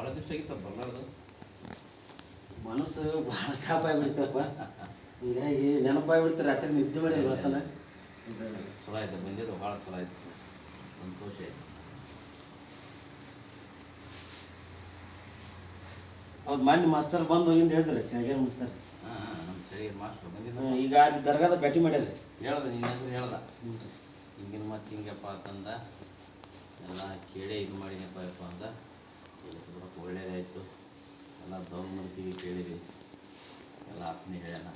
ಭಾಳ ದಿವಸ ಆಗಿತ್ತಪ್ಪ ಬರಲಾರ್ದು. ಮನಸ್ಸು ಭಾಳ ತಾಪಾಗ್ಬಿಡ್ತಪ್ಪ. ಹೀಗಾಗಿ ನೆನಪಾಗ್ಬಿಡ್ತಾರೆ. ರಾತ್ರಿ ನಿದ್ದೆ ಮಾಡಿಲ್ಲ ಇವತ್ತನ. ಚಲೋ ಆಯ್ತು, ಬಂದಿದ್ದು ಭಾಳ ಚಲೋ ಆಯ್ತು, ಸಂತೋಷ ಆಯ್ತು. ಅವ್ರು ಮಾನ್ಯ ಮಾಸ್ತರ್ ಬಂದು ಹೋಗಿಂದ ಹೇಳಿದ್ರೆ ಚೆನ್ನಾಗಿ ಮಾಸ್ತರ್. ಹಾಂ ನಮ್ಮ ಚಳಿಗೆ ಮಾಸ್ಟ್ರು ಬಂದಿದ್ದ. ಈಗ ಅಲ್ಲಿ ದರ್ಗಾದ ಭೇಟಿ ಮಾಡ್ಯಾರ. ಹೇಳ್ದೆ ನಿನ್ನ ಹೆಸರು ಹೇಳ್ದ, ಹಿಂಗಿನ ಮತ್ತು ಹಿಂಗಪ್ಪ ಅಂತಂದ. ಎಲ್ಲ ಕೇಳೇ ಇದು ಮಾಡಿನಪ್ಪ ಅಂದ. ಒಳ್ಳೇದಾಯಿತು, ಎಲ್ಲ ದೌರ್ಮಂತಿಗೆ ಕೇಳಿದ್ವಿ, ಎಲ್ಲ ಆತ್ಮೀಯ ಹೇಳ್ಯಾನ.